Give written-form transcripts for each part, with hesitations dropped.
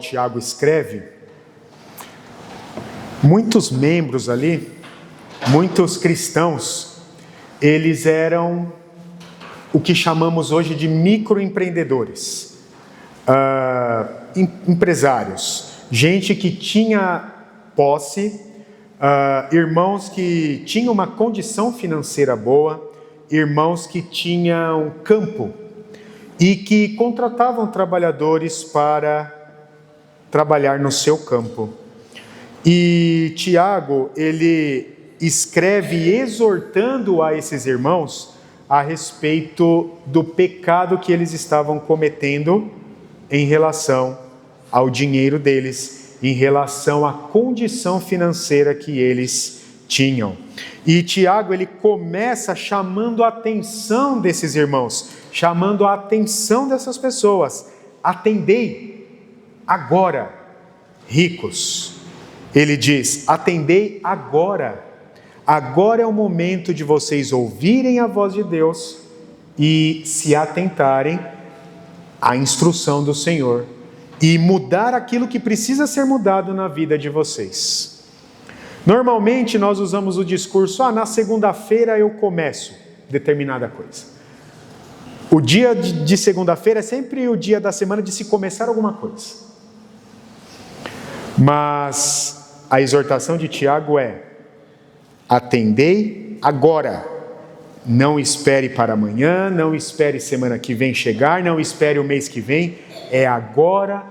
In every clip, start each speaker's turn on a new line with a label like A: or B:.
A: Tiago escreve, muitos membros ali, muitos cristãos, eles eram o que chamamos hoje de microempreendedores, empresários, gente que tinha posse, irmãos que tinham uma condição financeira boa, irmãos que tinham campo e que contratavam trabalhadores para trabalhar no seu campo. E Tiago, ele escreve exortando a esses irmãos a respeito do pecado que eles estavam cometendo em relação ao dinheiro deles, em relação à condição financeira que eles tinham. E Tiago, ele começa chamando a atenção desses irmãos, chamando a atenção dessas pessoas. Atendei agora, ricos. Ele diz, atendei agora. Agora é o momento de vocês ouvirem a voz de Deus e se atentarem à instrução do Senhor e mudar aquilo que precisa ser mudado na vida de vocês. Normalmente nós usamos o discurso, na segunda-feira eu começo determinada coisa. O dia de segunda-feira é sempre o dia da semana de se começar alguma coisa. Mas a exortação de Tiago é, atendei agora, não espere para amanhã, não espere semana que vem chegar, não espere o mês que vem, é agora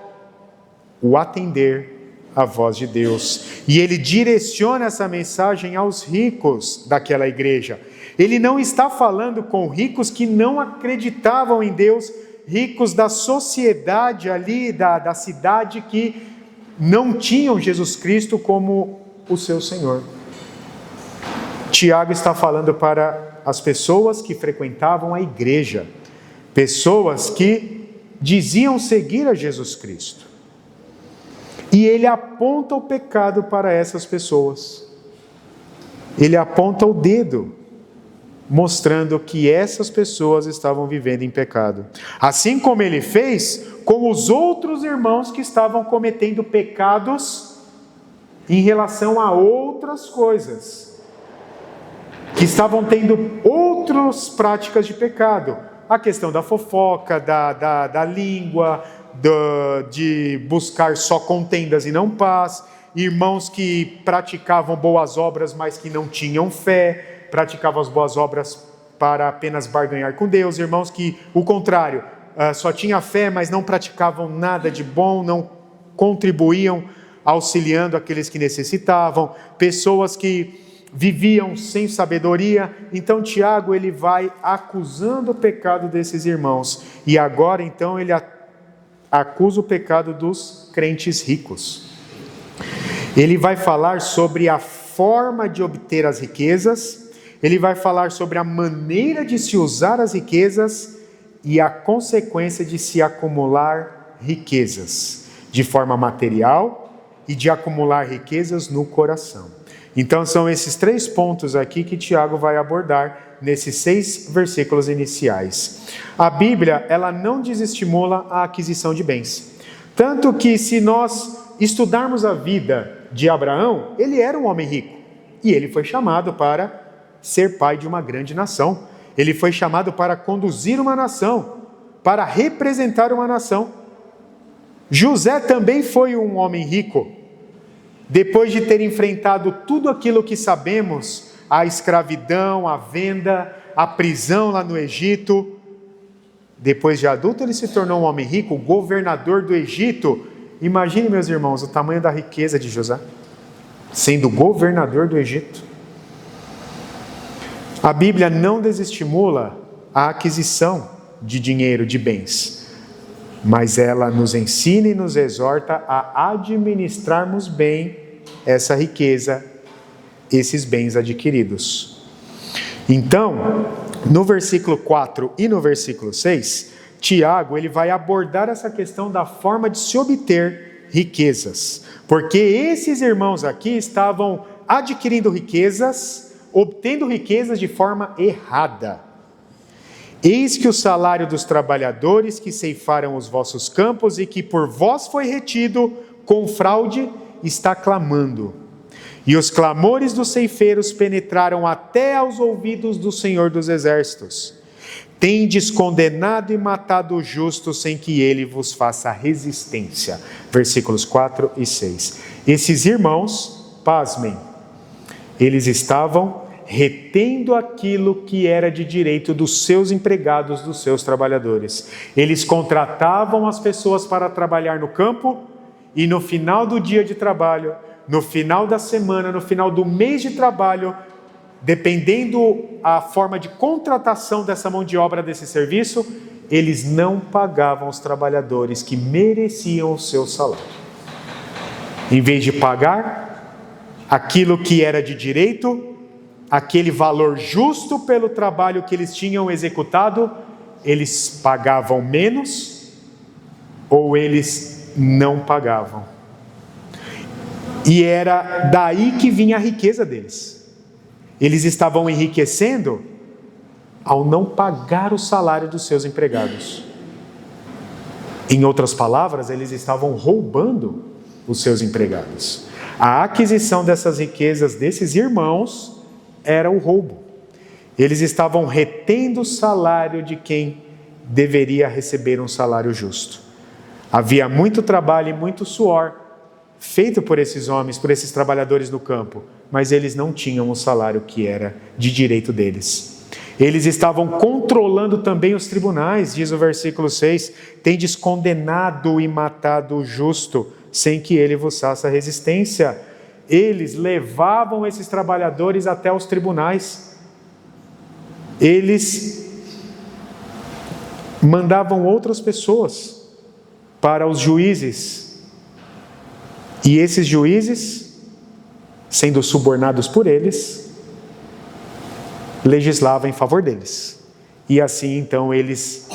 A: o atender a voz de Deus. E ele direciona essa mensagem aos ricos daquela igreja. Ele não está falando com ricos que não acreditavam em Deus, ricos da sociedade ali, da cidade que não tinham Jesus Cristo como o seu Senhor. Tiago está falando para as pessoas que frequentavam a igreja, pessoas que diziam seguir a Jesus Cristo. E ele aponta o pecado para essas pessoas. Ele aponta o dedo, mostrando que essas pessoas estavam vivendo em pecado. Assim como ele fez com os outros irmãos que estavam cometendo pecados em relação a outras coisas, que estavam tendo outras práticas de pecado. A questão da fofoca, da língua, de buscar só contendas e não paz, irmãos que praticavam boas obras, mas que não tinham fé, praticavam as boas obras para apenas barganhar com Deus, irmãos que, o contrário, só tinham fé, mas não praticavam nada de bom, não contribuíam auxiliando aqueles que necessitavam, pessoas que viviam sem sabedoria. Então Tiago, ele vai acusando o pecado desses irmãos, e agora então ele acusa o pecado dos crentes ricos. Ele vai falar sobre a forma de obter as riquezas, ele vai falar sobre a maneira de se usar as riquezas e a consequência de se acumular riquezas, de forma material e de acumular riquezas no coração. Então são esses 3 pontos aqui que Tiago vai abordar nesses 6 versículos iniciais. A Bíblia, ela não desestimula a aquisição de bens. Tanto que se nós estudarmos a vida de Abraão, ele era um homem rico. E ele foi chamado para ser pai de uma grande nação. Ele foi chamado para conduzir uma nação, para representar uma nação. José também foi um homem rico. Depois de ter enfrentado tudo aquilo que sabemos, a escravidão, a venda, a prisão lá no Egito, depois de adulto ele se tornou um homem rico, governador do Egito. Imagine, meus irmãos, o tamanho da riqueza de José, sendo governador do Egito. A Bíblia não desestimula a aquisição de dinheiro, de bens, mas ela nos ensina e nos exorta a administrarmos bem essa riqueza, esses bens adquiridos. Então, no versículo 4 e no versículo 6, Tiago, ele vai abordar essa questão da forma de se obter riquezas, porque esses irmãos aqui estavam adquirindo riquezas, obtendo riquezas de forma errada. Eis que o salário dos trabalhadores que ceifaram os vossos campos e que por vós foi retido com fraude está clamando. E os clamores dos ceifeiros penetraram até aos ouvidos do Senhor dos Exércitos. Tendes condenado e matado o justo sem que ele vos faça resistência. Versículos 4 e 6. Esses irmãos, pasmem, eles estavam retendo aquilo que era de direito dos seus empregados, dos seus trabalhadores. Eles contratavam as pessoas para trabalhar no campo e no final do dia de trabalho, no final da semana, no final do mês de trabalho, dependendo a forma de contratação dessa mão de obra, desse serviço, eles não pagavam os trabalhadores que mereciam o seu salário. Em vez de pagar aquilo que era de direito, aquele valor justo pelo trabalho que eles tinham executado, eles pagavam menos ou eles não pagavam. E era daí que vinha a riqueza deles. Eles estavam enriquecendo ao não pagar o salário dos seus empregados. Em outras palavras, eles estavam roubando os seus empregados. A aquisição dessas riquezas desses irmãos era o roubo. Eles estavam retendo o salário de quem deveria receber um salário justo. Havia muito trabalho e muito suor feito por esses homens, por esses trabalhadores no campo, mas eles não tinham o salário que era de direito deles. Eles estavam controlando também os tribunais, diz o versículo 6, tendes condenado e matado o justo, sem que ele vos faça resistência. Eles levavam esses trabalhadores até os tribunais. Eles mandavam outras pessoas para os juízes. E esses juízes, sendo subornados por eles, legislavam em favor deles. E assim, então, eles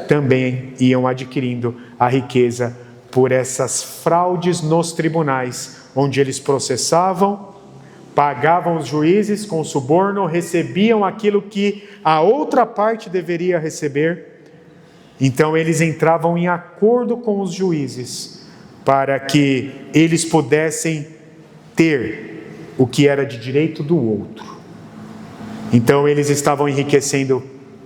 A: também iam adquirindo a riqueza por essas fraudes nos tribunais, onde eles processavam, pagavam os juízes com suborno, recebiam aquilo que a outra parte deveria receber. Então eles entravam em acordo com os juízes para que eles pudessem ter o que era de direito do outro. Então eles estavam enriquecendo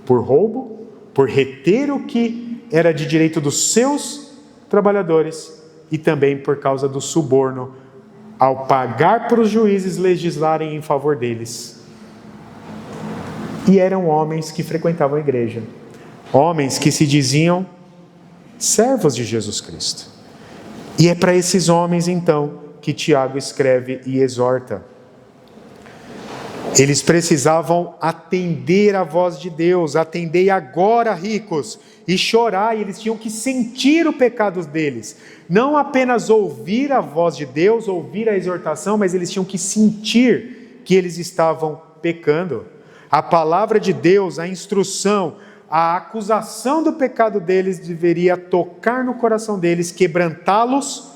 A: por roubo, por reter o que era de direito dos seus trabalhadores e também por causa do suborno, ao pagar para os juízes legislarem em favor deles. E eram homens que frequentavam a igreja, homens que se diziam servos de Jesus Cristo. E é para esses homens, então, que Tiago escreve e exorta. Eles precisavam atender a voz de Deus, atendei agora, ricos, e chorar, e eles tinham que sentir o pecado deles. Não apenas ouvir a voz de Deus, ouvir a exortação, mas eles tinham que sentir que eles estavam pecando. A palavra de Deus, a instrução, a acusação do pecado deles deveria tocar no coração deles, quebrantá-los,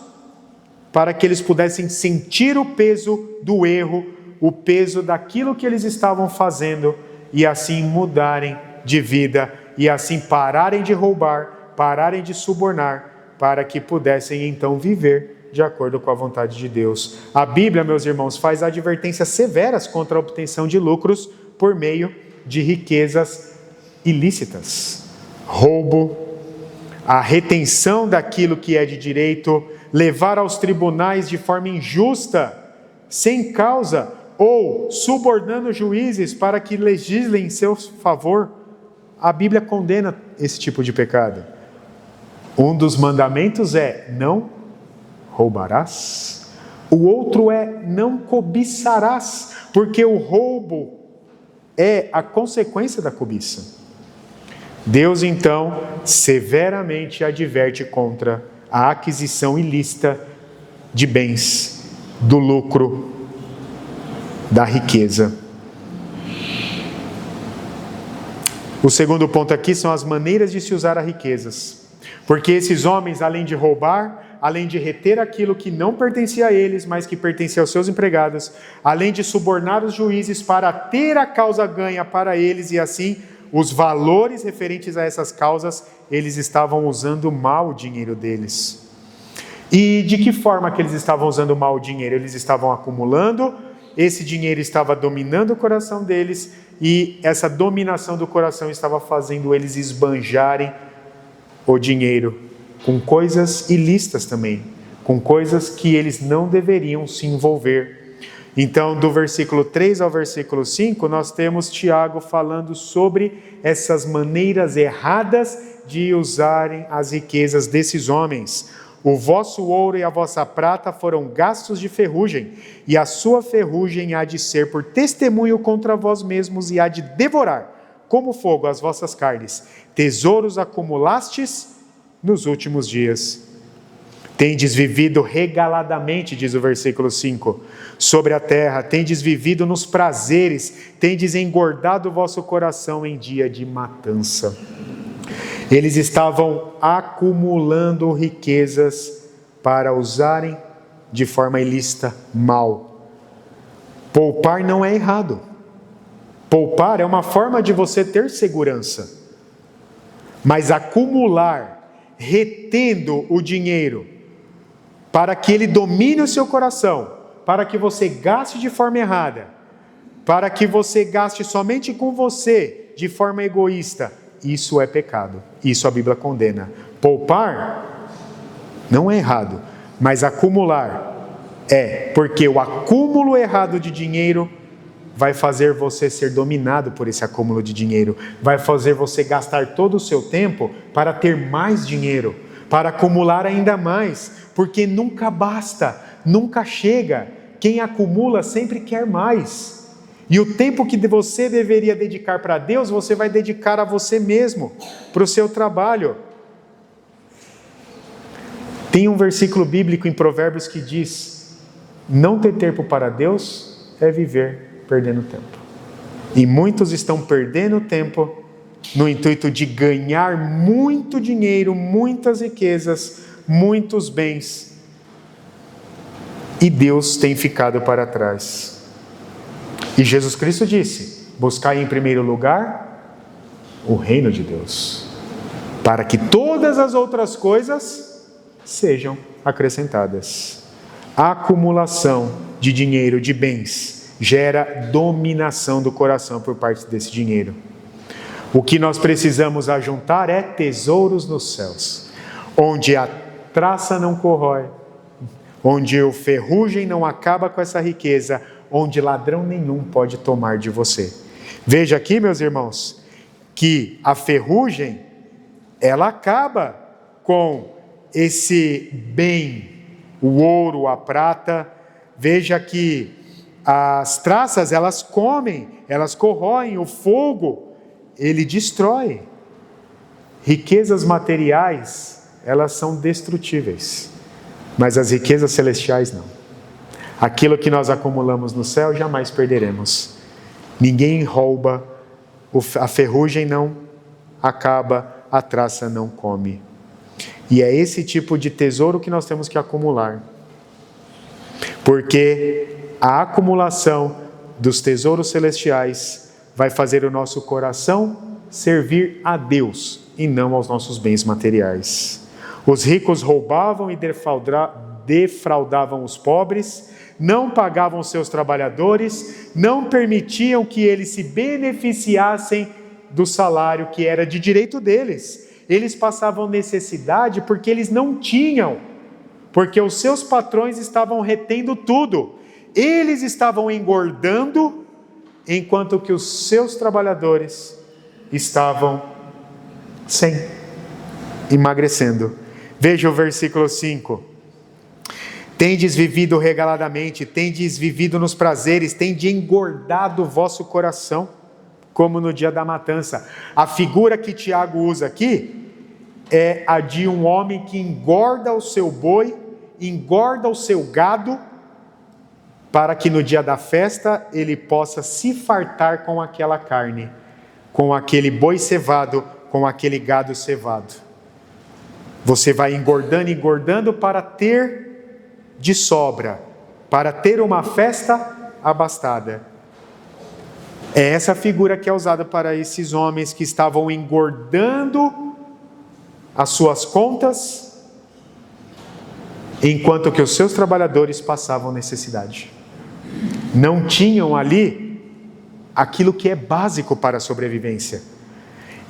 A: para que eles pudessem sentir o peso do erro, o peso daquilo que eles estavam fazendo e assim mudarem de vida e assim pararem de roubar, pararem de subornar, para que pudessem então viver de acordo com a vontade de Deus. A Bíblia, meus irmãos, faz advertências severas contra a obtenção de lucros por meio de riquezas ilícitas. Roubo, a retenção daquilo que é de direito, levar aos tribunais de forma injusta, sem causa, ou subornando juízes para que legislem em seu favor. A Bíblia condena esse tipo de pecado. Um dos mandamentos é: não roubarás. O outro é: não cobiçarás, porque o roubo é a consequência da cobiça. Deus, então, severamente adverte contra a aquisição ilícita de bens, do lucro, da riqueza. O segundo ponto aqui são as maneiras de se usar as riquezas. Porque esses homens, além de roubar, além de reter aquilo que não pertencia a eles, mas que pertencia aos seus empregados, além de subornar os juízes para ter a causa ganha para eles e assim os valores referentes a essas causas, eles estavam usando mal o dinheiro deles. E de que forma que eles estavam usando mal o dinheiro? Eles estavam acumulando, esse dinheiro estava dominando o coração deles, e essa dominação do coração estava fazendo eles esbanjarem o dinheiro com coisas ilícitas também, com coisas que eles não deveriam se envolver. Então, do versículo 3 ao versículo 5, nós temos Tiago falando sobre essas maneiras erradas de usarem as riquezas desses homens. O vosso ouro e a vossa prata foram gastos de ferrugem, e a sua ferrugem há de ser por testemunho contra vós mesmos, e há de devorar, como fogo, as vossas carnes. Tesouros acumulastes nos últimos dias. Tendes vivido regaladamente, diz o versículo 5, sobre a terra, tendes vivido nos prazeres, tendes engordado o vosso coração em dia de matança. Eles estavam acumulando riquezas para usarem de forma ilícita, mal. Poupar não é errado. Poupar é uma forma de você ter segurança. Mas acumular, retendo o dinheiro, para que ele domine o seu coração, para que você gaste de forma errada, para que você gaste somente com você, de forma egoísta, isso é pecado. Isso a Bíblia condena. Poupar não é errado, mas acumular é, porque o acúmulo errado de dinheiro vai fazer você ser dominado por esse acúmulo de dinheiro, vai fazer você gastar todo o seu tempo para ter mais dinheiro, para acumular ainda mais, porque nunca basta, nunca chega. Quem acumula sempre quer mais. E o tempo que você deveria dedicar para Deus, você vai dedicar a você mesmo, para o seu trabalho. Tem um versículo bíblico em Provérbios que diz: não ter tempo para Deus é viver perdendo tempo. E muitos estão perdendo tempo no intuito de ganhar muito dinheiro, muitas riquezas, muitos bens. E Deus tem ficado para trás. E Jesus Cristo disse: buscai em primeiro lugar o reino de Deus, para que todas as outras coisas sejam acrescentadas. A acumulação de dinheiro, de bens, gera dominação do coração por parte desse dinheiro. O que nós precisamos ajuntar é tesouros nos céus, onde a traça não corrói, onde o ferrugem não acaba com essa riqueza, onde ladrão nenhum pode tomar de você. Veja aqui, meus irmãos, que a ferrugem, ela acaba com esse bem, o ouro, a prata. Veja que as traças, elas comem, elas corroem, o fogo, ele destrói. Riquezas materiais, elas são destrutíveis, mas as riquezas celestiais não. Aquilo que nós acumulamos no céu, jamais perderemos. Ninguém rouba, a ferrugem não acaba, a traça não come. E é esse tipo de tesouro que nós temos que acumular. Porque a acumulação dos tesouros celestiais vai fazer o nosso coração servir a Deus e não aos nossos bens materiais. Os ricos roubavam e defraudavam os pobres, não pagavam seus trabalhadores, não permitiam que eles se beneficiassem do salário que era de direito deles. Eles passavam necessidade porque eles não tinham, porque os seus patrões estavam retendo tudo. Eles estavam engordando, enquanto que os seus trabalhadores estavam emagrecendo. Veja o versículo 5. Tendes vivido regaladamente, tendes vivido nos prazeres, tendes engordado o vosso coração, como no dia da matança. A figura que Tiago usa aqui é a de um homem que engorda o seu boi, engorda o seu gado, para que no dia da festa ele possa se fartar com aquela carne, com aquele boi cevado, com aquele gado cevado. Você vai engordando, engordando para ter de sobra, para ter uma festa abastada. É essa figura que é usada para esses homens que estavam engordando as suas contas, enquanto que os seus trabalhadores passavam necessidade. Não tinham ali aquilo que é básico para a sobrevivência.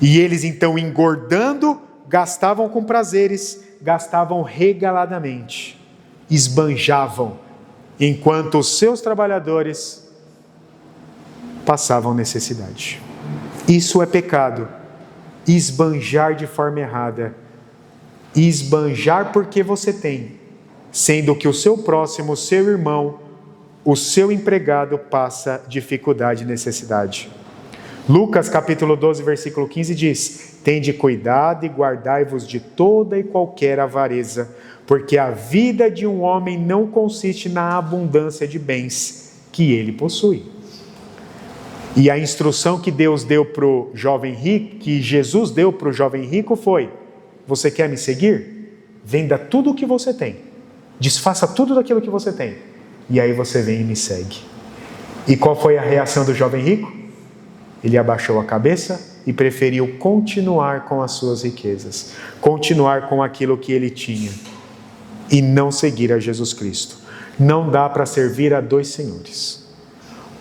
A: E eles então, engordando, gastavam com prazeres, gastavam regaladamente, esbanjavam, enquanto os seus trabalhadores passavam necessidade. Isso é pecado. Esbanjar de forma errada. Esbanjar porque você tem, sendo que o seu próximo, o seu irmão, o seu empregado passa dificuldade e necessidade. Lucas capítulo 12, versículo 15 diz: tende cuidado e guardai-vos de toda e qualquer avareza, porque a vida de um homem não consiste na abundância de bens que ele possui. E a instrução que Deus deu para o jovem rico, que Jesus deu para o jovem rico foi: você quer me seguir? Venda tudo o que você tem, desfaça tudo daquilo que você tem, e aí você vem e me segue. E qual foi a reação do jovem rico? Ele abaixou a cabeça e preferiu continuar com as suas riquezas, continuar com aquilo que ele tinha, e não seguir a Jesus Cristo. Não dá para servir a dois senhores.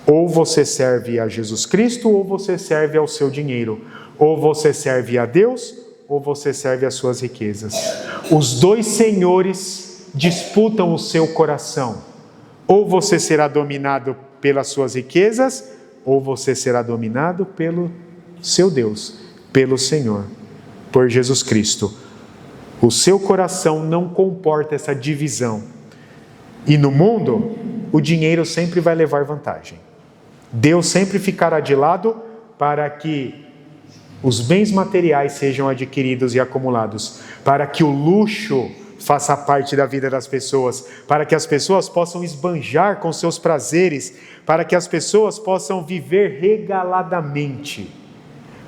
A: Ou você serve a Jesus Cristo, ou você serve ao seu dinheiro. Ou você serve a Deus, ou você serve às suas riquezas. Os dois senhores disputam o seu coração. Ou você será dominado pelas suas riquezas, ou você será dominado pelo seu Deus, pelo Senhor, por Jesus Cristo. O seu coração não comporta essa divisão. E no mundo, o dinheiro sempre vai levar vantagem. Deus sempre ficará de lado para que os bens materiais sejam adquiridos e acumulados, para que o luxo faça parte da vida das pessoas, para que as pessoas possam esbanjar com seus prazeres, para que as pessoas possam viver regaladamente.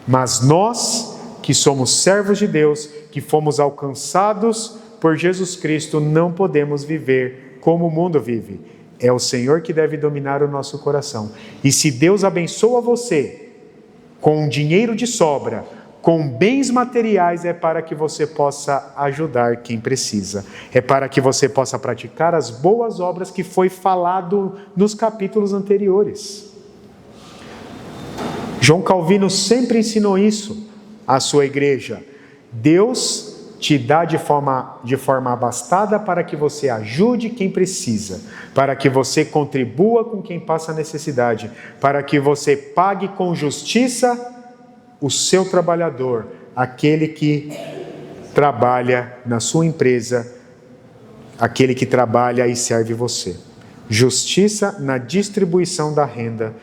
A: Mas nós, que somos servos de Deus, que fomos alcançados por Jesus Cristo, não podemos viver como o mundo vive. É o Senhor que deve dominar o nosso coração. E se Deus abençoa você com dinheiro de sobra, com bens materiais, é para que você possa ajudar quem precisa. É para que você possa praticar as boas obras que foi falado nos capítulos anteriores. João Calvino sempre ensinou isso à sua igreja. Deus te dá de forma abastada para que você ajude quem precisa, para que você contribua com quem passa necessidade, para que você pague com justiça o seu trabalhador, aquele que trabalha na sua empresa, aquele que trabalha e serve você. Justiça na distribuição da renda.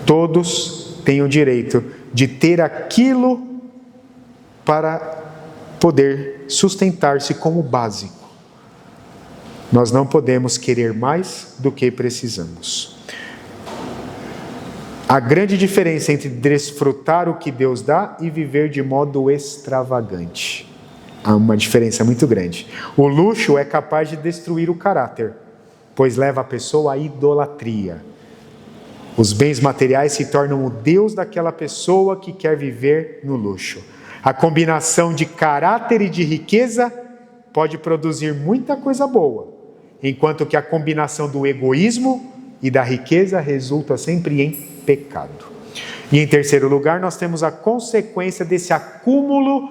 A: Todos têm o direito de ter aquilo para poder sustentar-se como básico. Nós não podemos querer mais do que precisamos. A grande diferença entre desfrutar o que Deus dá e viver de modo extravagante. Há uma diferença muito grande. O luxo é capaz de destruir o caráter, pois leva a pessoa à idolatria. Os bens materiais se tornam o Deus daquela pessoa que quer viver no luxo. A combinação de caráter e de riqueza pode produzir muita coisa boa, enquanto que a combinação do egoísmo e da riqueza resulta sempre em pecado. E em terceiro lugar, nós temos a consequência desse acúmulo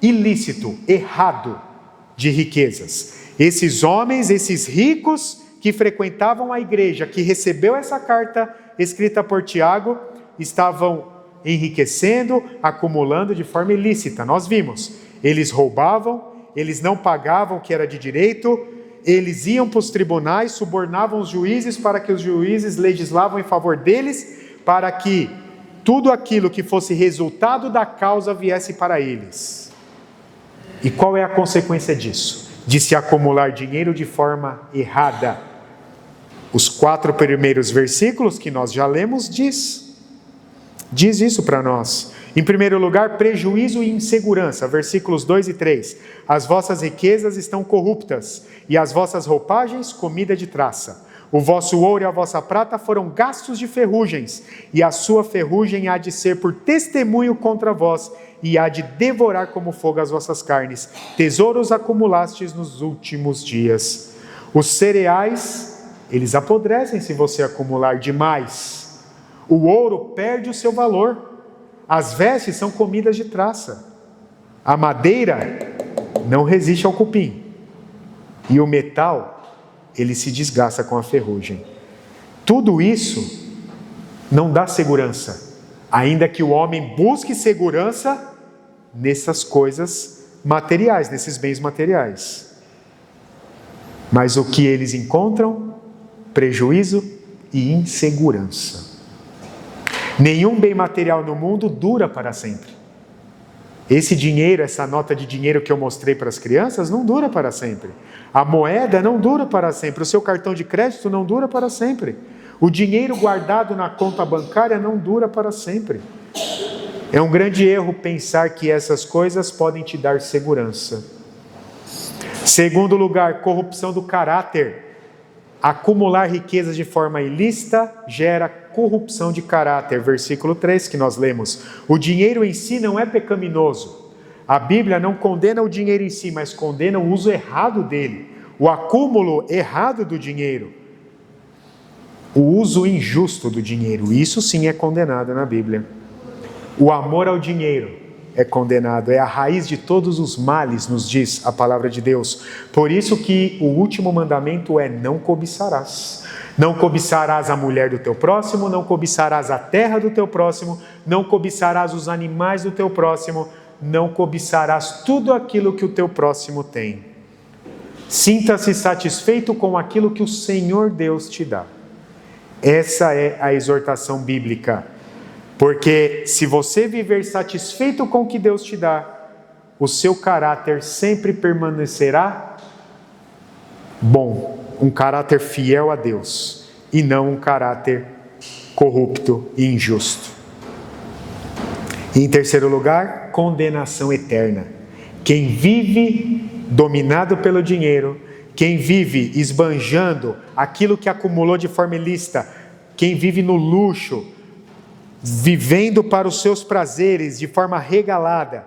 A: ilícito, errado, de riquezas. Esses homens, esses ricos que frequentavam a igreja, que recebeu essa carta escrita por Tiago, estavam enriquecendo, acumulando de forma ilícita. Nós vimos, eles roubavam, eles não pagavam o que era de direito, eles iam para os tribunais, subornavam os juízes para que os juízes legislavam em favor deles, para que tudo aquilo que fosse resultado da causa viesse para eles. E qual é a consequência disso? De se acumular dinheiro de forma errada. Os 4 primeiros versículos que nós já lemos diz isso para nós. Em primeiro lugar, prejuízo e insegurança, versículos 2 e 3. As vossas riquezas estão corruptas, e as vossas roupagens, comida de traça. O vosso ouro e a vossa prata foram gastos de ferrugens, e a sua ferrugem há de ser por testemunho contra vós, e há de devorar como fogo as vossas carnes. Tesouros acumulastes nos últimos dias. Os cereais, eles apodrecem se você acumular demais. O ouro perde o seu valor. As vestes são comidas de traça. A madeira não resiste ao cupim. E o metal, ele se desgasta com a ferrugem. Tudo isso não dá segurança, ainda que o homem busque segurança nessas coisas materiais, nesses bens materiais. Mas o que eles encontram? Prejuízo e insegurança. Nenhum bem material no mundo dura para sempre. Esse dinheiro, essa nota de dinheiro que eu mostrei para as crianças, não dura para sempre. A moeda não dura para sempre. O seu cartão de crédito não dura para sempre. O dinheiro guardado na conta bancária não dura para sempre. É um grande erro pensar que essas coisas podem te dar segurança. Segundo lugar, corrupção do caráter. Acumular riquezas de forma ilícita gera corrupção de caráter. Versículo 3 que nós lemos. O dinheiro em si não é pecaminoso. A Bíblia não condena o dinheiro em si, mas condena o uso errado dele. O acúmulo errado do dinheiro. O uso injusto do dinheiro. Isso sim é condenado na Bíblia. O amor ao dinheiro é condenado, é a raiz de todos os males, nos diz a palavra de Deus. Por isso que o último mandamento é: não cobiçarás. Não cobiçarás a mulher do teu próximo, não cobiçarás a terra do teu próximo, não cobiçarás os animais do teu próximo, não cobiçarás tudo aquilo que o teu próximo tem. Sinta-se satisfeito com aquilo que o Senhor Deus te dá. Essa é a exortação bíblica. Porque se você viver satisfeito com o que Deus te dá, o seu caráter sempre permanecerá bom, um caráter fiel a Deus, e não um caráter corrupto e injusto. E em terceiro lugar, condenação eterna. Quem vive dominado pelo dinheiro, quem vive esbanjando aquilo que acumulou de forma ilícita, quem vive no luxo, vivendo para os seus prazeres de forma regalada,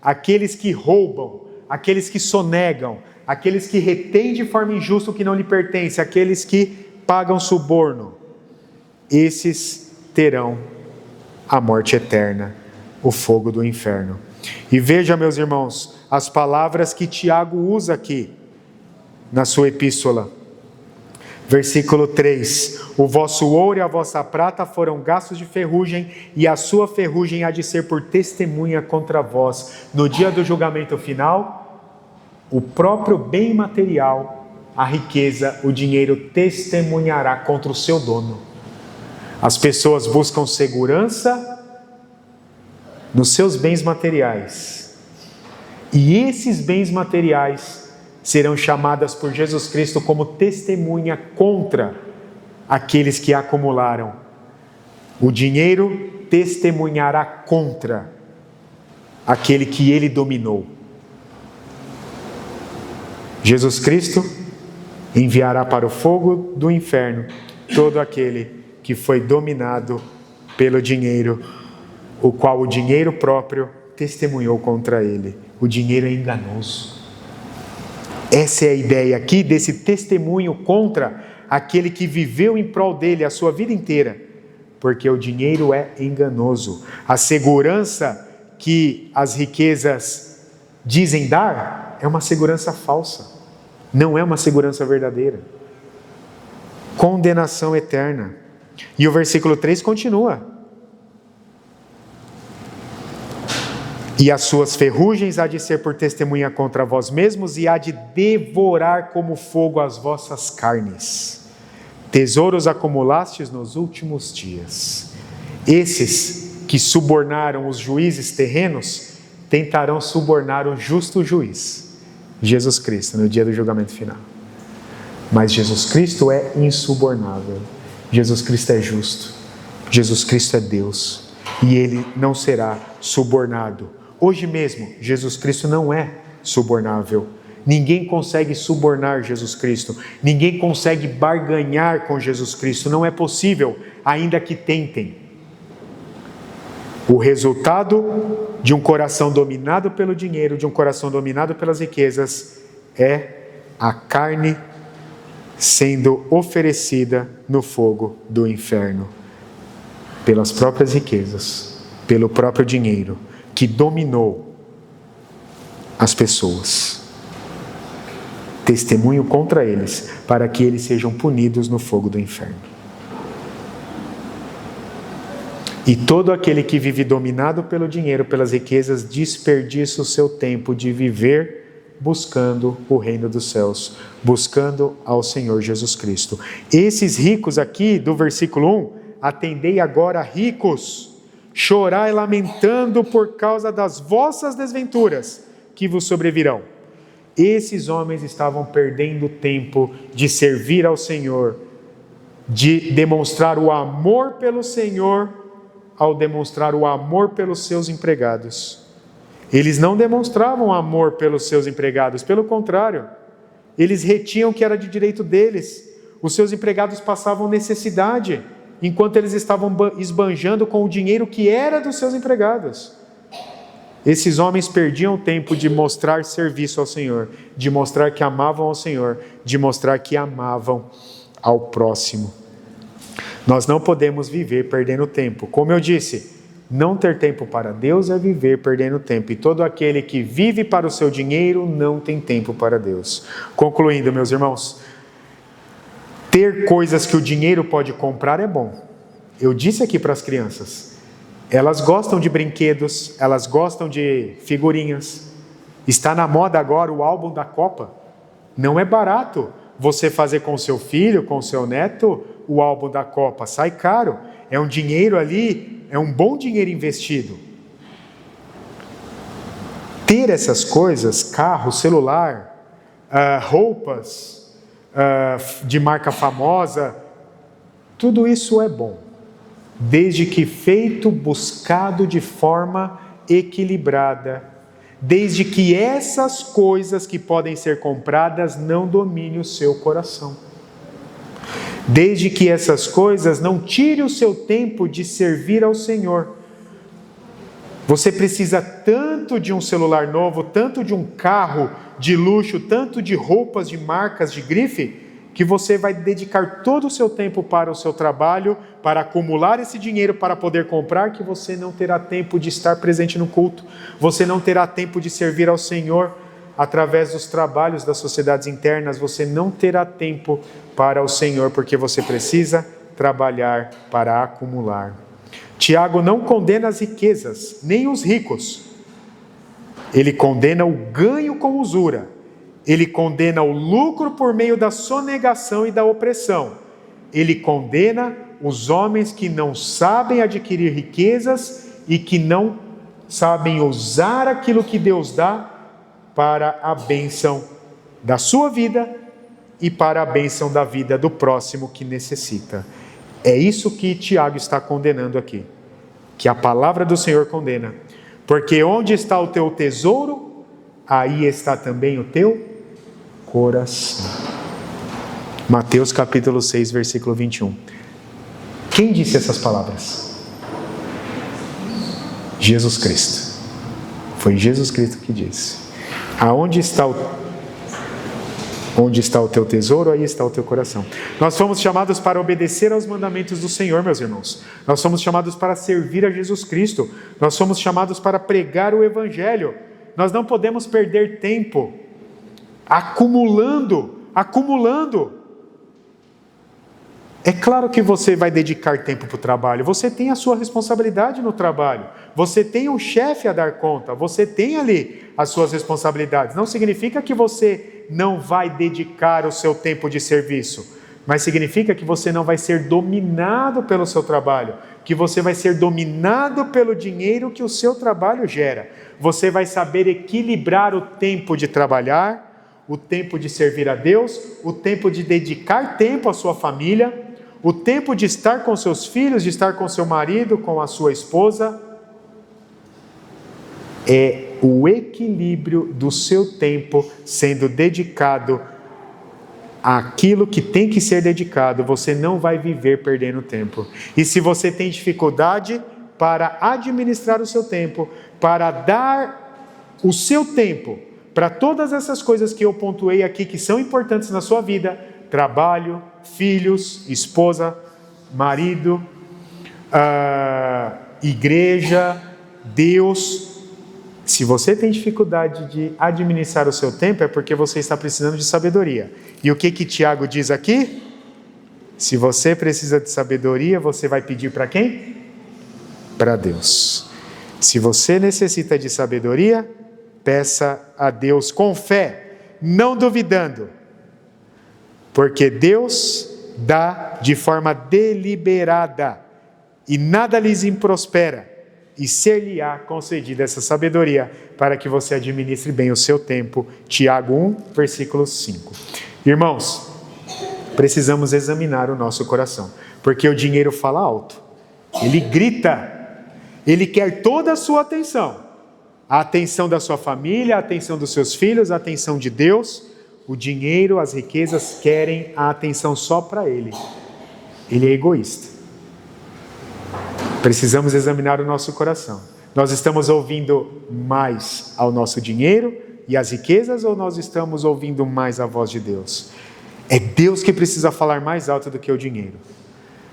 A: aqueles que roubam, aqueles que sonegam, aqueles que retêm de forma injusta o que não lhe pertence, aqueles que pagam suborno, esses terão a morte eterna, o fogo do inferno. E veja, meus irmãos, as palavras que Tiago usa aqui na sua epístola. Versículo 3: o vosso ouro e a vossa prata foram gastos de ferrugem, e a sua ferrugem há de ser por testemunha contra vós. No dia do julgamento final, o próprio bem material, a riqueza, o dinheiro testemunhará contra o seu dono. As pessoas buscam segurança nos seus bens materiais, e esses bens materiais serão chamadas por Jesus Cristo como testemunha contra aqueles que acumularam. O dinheiro testemunhará contra aquele que ele dominou. Jesus Cristo enviará para o fogo do inferno todo aquele que foi dominado pelo dinheiro, o qual o dinheiro próprio testemunhou contra ele. O dinheiro é enganoso. Essa é a ideia aqui desse testemunho contra aquele que viveu em prol dele a sua vida inteira, porque o dinheiro é enganoso. A segurança que as riquezas dizem dar é uma segurança falsa, não é uma segurança verdadeira. Condenação eterna. E o versículo 3 continua: e as suas ferrugens há de ser por testemunha contra vós mesmos, e há de devorar como fogo as vossas carnes. Tesouros acumulastes nos últimos dias. Esses que subornaram os juízes terrenos, tentarão subornar o justo juiz, Jesus Cristo, no dia do julgamento final. Mas Jesus Cristo é insubornável. Jesus Cristo é justo. Jesus Cristo é Deus. E Ele não será subornado. Hoje mesmo, Jesus Cristo não é subornável. Ninguém consegue subornar Jesus Cristo. Ninguém consegue barganhar com Jesus Cristo. Não é possível, ainda que tentem. O resultado de um coração dominado pelo dinheiro, de um coração dominado pelas riquezas, é a carne sendo oferecida no fogo do inferno. Pelas próprias riquezas, pelo próprio dinheiro, que dominou as pessoas. Testemunho contra eles, para que eles sejam punidos no fogo do inferno. E todo aquele que vive dominado pelo dinheiro, pelas riquezas, desperdiça o seu tempo de viver buscando o reino dos céus, buscando ao Senhor Jesus Cristo. Esses ricos aqui, do versículo 1, atendei agora ricos, chorai lamentando por causa das vossas desventuras que vos sobrevirão. Esses homens estavam perdendo tempo de servir ao Senhor, de demonstrar o amor pelo Senhor, ao demonstrar o amor pelos seus empregados. Eles não demonstravam amor pelos seus empregados, pelo contrário, eles retinham o que era de direito deles. Os seus empregados passavam necessidade, enquanto eles estavam esbanjando com o dinheiro que era dos seus empregados. Esses homens perdiam tempo de mostrar serviço ao Senhor, de mostrar que amavam ao Senhor, de mostrar que amavam ao próximo. Nós não podemos viver perdendo tempo. Como eu disse, não ter tempo para Deus é viver perdendo tempo. E todo aquele que vive para o seu dinheiro não tem tempo para Deus. Concluindo, meus irmãos, ter coisas que o dinheiro pode comprar é bom. Eu disse aqui para as crianças, elas gostam de brinquedos, elas gostam de figurinhas. Está na moda agora o álbum da Copa. Não é barato você fazer com o seu filho, com o seu neto, o álbum da Copa. Sai caro. É um dinheiro ali, é um bom dinheiro investido. Ter essas coisas, carro, celular, roupas de marca famosa, tudo isso é bom, desde que feito, buscado de forma equilibrada, desde que essas coisas que podem ser compradas não dominem o seu coração, desde que essas coisas não tirem o seu tempo de servir ao Senhor. Você precisa tanto de um celular novo, tanto de um carro de luxo, tanto de roupas de marcas de grife, que você vai dedicar todo o seu tempo para o seu trabalho, para acumular esse dinheiro para poder comprar, que você não terá tempo de estar presente no culto, você não terá tempo de servir ao Senhor através dos trabalhos das sociedades internas, você não terá tempo para o Senhor, porque você precisa trabalhar para acumular. Tiago não condena as riquezas, nem os ricos. Ele condena o ganho com usura. Ele condena o lucro por meio da sonegação e da opressão. Ele condena os homens que não sabem adquirir riquezas e que não sabem usar aquilo que Deus dá para a bênção da sua vida e para a bênção da vida do próximo que necessita. É isso que Tiago está condenando aqui, que a palavra do Senhor condena. Porque onde está o teu tesouro, aí está também o teu coração. Mateus capítulo 6, versículo 21. Quem disse essas palavras? Jesus Cristo. Foi Jesus Cristo que disse. Onde está o teu tesouro, aí está o teu coração. Nós fomos chamados para obedecer aos mandamentos do Senhor, meus irmãos. Nós somos chamados para servir a Jesus Cristo. Nós somos chamados para pregar o Evangelho. Nós não podemos perder tempo acumulando. É claro que você vai dedicar tempo para o trabalho, você tem a sua responsabilidade no trabalho, você tem um chefe a dar conta, você tem ali as suas responsabilidades. Não significa que você não vai dedicar o seu tempo de serviço, mas significa que você não vai ser dominado pelo seu trabalho, que você vai ser dominado pelo dinheiro que o seu trabalho gera. Você vai saber equilibrar o tempo de trabalhar, o tempo de servir a Deus, o tempo de dedicar tempo à sua família, o tempo de estar com seus filhos, de estar com seu marido, com a sua esposa. É o equilíbrio do seu tempo sendo dedicado àquilo que tem que ser dedicado, você não vai viver perdendo tempo. E se você tem dificuldade para administrar o seu tempo, para dar o seu tempo para todas essas coisas que eu pontuei aqui, que são importantes na sua vida, trabalho, filhos, esposa, marido, igreja, Deus. Se você tem dificuldade de administrar o seu tempo, é porque você está precisando de sabedoria. E o que Tiago diz aqui? Se você precisa de sabedoria, você vai pedir para quem? Para Deus. Se você necessita de sabedoria, peça a Deus com fé, não duvidando. Porque Deus dá de forma deliberada e nada lhes improspera. E ser-lhe-á concedida essa sabedoria para que você administre bem o seu tempo. Tiago 1, versículo 5. Irmãos, precisamos examinar o nosso coração, porque o dinheiro fala alto, ele grita, ele quer toda a sua atenção, a atenção da sua família, a atenção dos seus filhos, a atenção de Deus. O dinheiro, as riquezas querem a atenção só para ele. Ele é egoísta. Precisamos examinar o nosso coração. Nós estamos ouvindo mais ao nosso dinheiro e às riquezas, ou nós estamos ouvindo mais a voz de Deus? É Deus que precisa falar mais alto do que o dinheiro.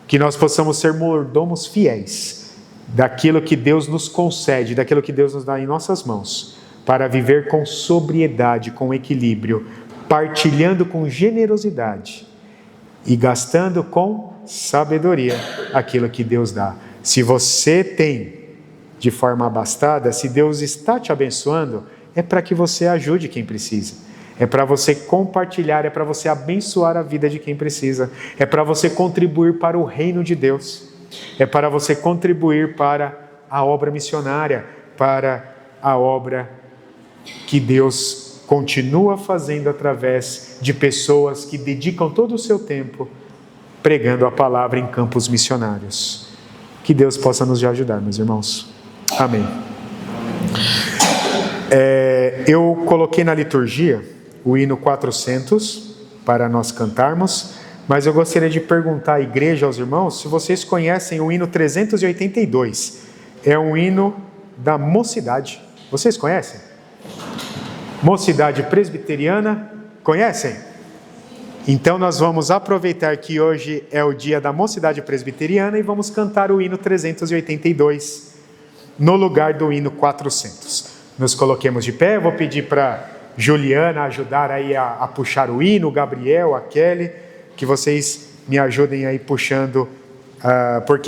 A: Que nós possamos ser mordomos fiéis daquilo que Deus nos concede, daquilo que Deus nos dá em nossas mãos, para viver com sobriedade, com equilíbrio, partilhando com generosidade e gastando com sabedoria aquilo que Deus dá. Se você tem de forma abastada, se Deus está te abençoando, é para que você ajude quem precisa. É para você compartilhar, é para você abençoar a vida de quem precisa. É para você contribuir para o reino de Deus. É para você contribuir para a obra missionária, para a obra que Deus continua fazendo através de pessoas que dedicam todo o seu tempo pregando a palavra em campos missionários. Que Deus possa nos ajudar, meus irmãos. Amém. Eu coloquei na liturgia o hino 400 para nós cantarmos, mas eu gostaria de perguntar à igreja, aos irmãos, se vocês conhecem o hino 382. É um hino da mocidade. Vocês conhecem? Mocidade presbiteriana, conhecem? Então nós vamos aproveitar que hoje é o dia da mocidade presbiteriana e vamos cantar o hino 382 no lugar do hino 400. Nos coloquemos de pé, eu vou pedir para Juliana ajudar aí a puxar o hino, o Gabriel, a Kelly, que vocês me ajudem aí puxando, porque